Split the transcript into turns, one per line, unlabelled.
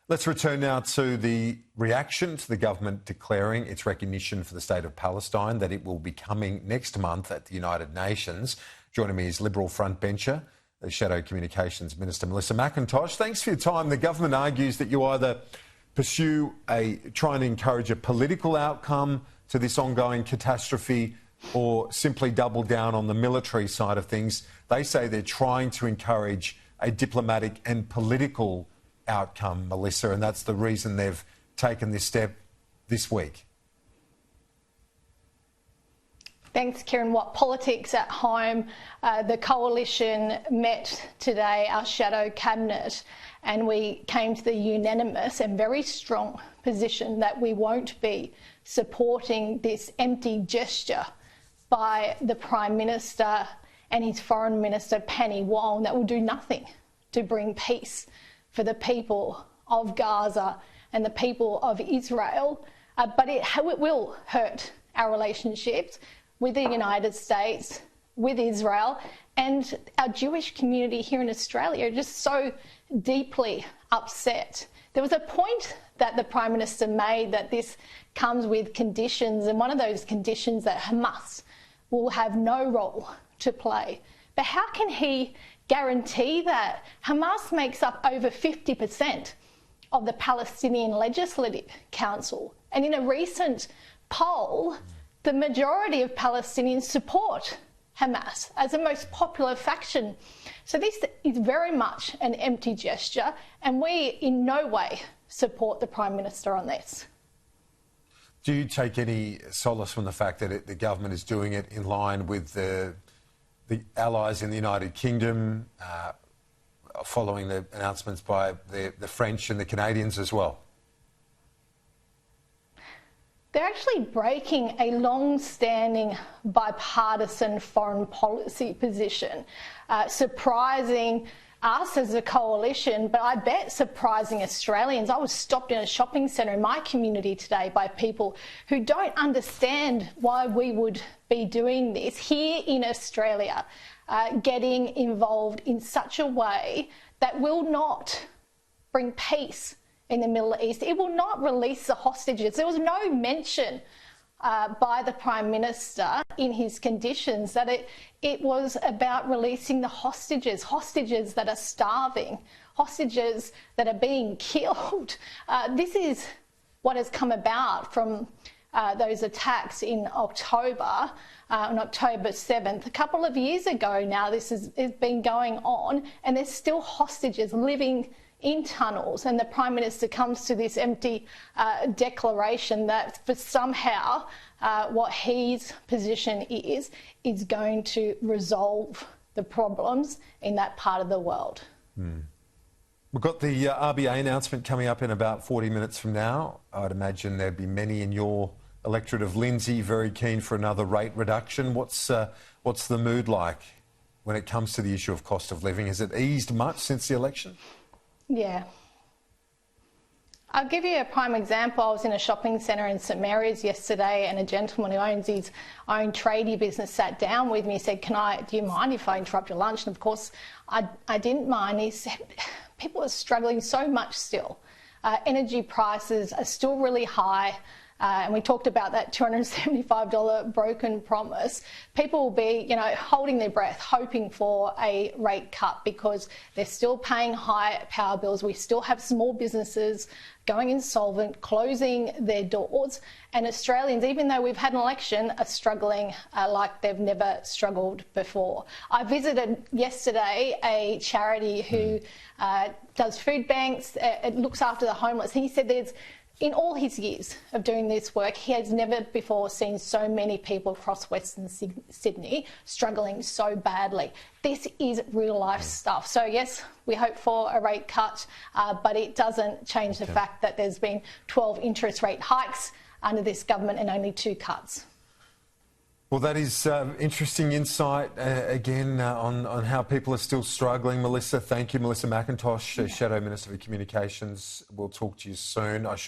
Let's return now to the reaction to the government declaring its recognition for the state of Palestine, that it will be coming next month at the United Nations. Joining me is Liberal frontbencher, the Shadow Communications Minister, Melissa McIntosh. Thanks for your time. The government argues that you either try and encourage a political outcome to this ongoing catastrophe or simply double down on the military side of things. They say they're trying to encourage a diplomatic and political outcome, Melissa, and that's the reason they've taken this step this week.
Thanks, Kieran. What politics at home? The coalition met today, our shadow cabinet, and we came to the unanimous and very strong position that we won't be supporting this empty gesture by the Prime Minister and his Foreign Minister, Penny Wong, that will do nothing to bring peace for the people of Gaza and the people of Israel, but it will hurt our relationships with the United States, with Israel, and our Jewish community here in Australia are just so deeply upset. There was a point that the Prime Minister made that this comes with conditions, and one of those conditions that Hamas will have no role to play. But how can he guarantee that? Hamas makes up over 50% of the Palestinian Legislative Council. And in a recent poll, the majority of Palestinians support Hamas as the most popular faction. So this is very much an empty gesture, and we in no way support the Prime Minister on this.
Do you take any solace from the fact that the government is doing it in line with the allies in the United Kingdom, following the announcements by the French and the Canadians as well?
They're actually breaking a long-standing bipartisan foreign policy position, surprising us as a coalition, but I bet surprising Australians. I was stopped in a shopping centre in my community today by people who don't understand why we would be doing this here in Australia, getting involved in such a way that will not bring peace in the Middle East. It will not release the hostages. There was no mention by the Prime Minister in his conditions that it was about releasing the hostages that are starving, hostages that are being killed. This is what has come about from those attacks in October, on October 7th. A couple of years ago now, this has been going on, and there's still hostages living in tunnels, and the Prime Minister comes to this empty declaration that for somehow what his position is going to resolve the problems in that part of the world.
We've got the RBA announcement coming up in about 40 minutes from now. I'd imagine there'd be many in your electorate of Lindsay very keen for another rate reduction. What's the mood like when it comes to the issue of cost of living? Has it eased much since the election?
Yeah. I'll give you a prime example. I was in a shopping centre in St Mary's yesterday, and a gentleman who owns his own tradie business sat down with me and said, do you mind if I interrupt your lunch? And of course, I didn't mind. He said, people are struggling so much still. Energy prices are still really high. And we talked about that $275 broken promise. People will be, holding their breath, hoping for a rate cut because they're still paying high power bills. We still have small businesses going insolvent, closing their doors. And Australians, even though we've had an election, are struggling like they've never struggled before. I visited yesterday a charity who does food banks. It looks after the homeless. He said in all his years of doing this work, he has never before seen so many people across Western Sydney struggling so badly. This is real life stuff. So yes, we hope for a rate cut, but it doesn't change the fact that there's been 12 interest rate hikes under this government and only 2 cuts.
Well, that is interesting insight, again, on how people are still struggling. Melissa, thank you. Melissa McIntosh, Shadow Minister for Communications. We'll talk to you soon.